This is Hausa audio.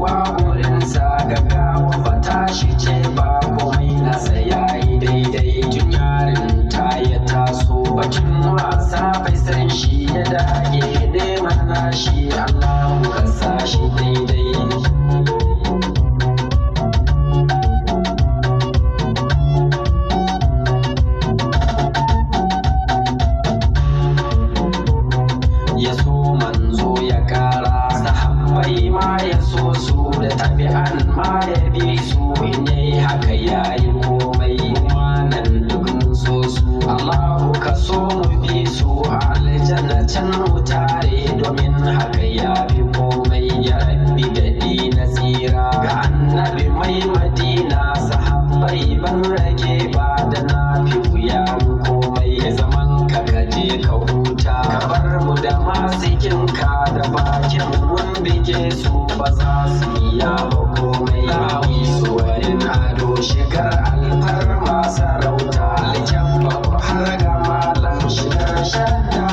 kowa burinsa gaggawa fata shi ce ba komai nasa yayi daidai tun yarin ta ya taso batun wasa bai san shi ya dage neman nashi Allah ka sa shi daidai ya so manzo ya kara sahabbai ma ya so su da tabi'an ma ya bi su in yayi haka yayi komai kuma nan duk mun so su Allahu ka so mu bi su a aljanna can mu tare domin haka ya fi komai ya rabbi daɗi na tsira ga annabi mai madina sahabbai ban rage ba da na fi wuya komai zaman ka kaje ka huta ka bar mu da masikinka da bakin mun bige su ba za su iya ba komai lawi su wani ado shigar alfarma sarauta alkyabba har ga malam shigar shadda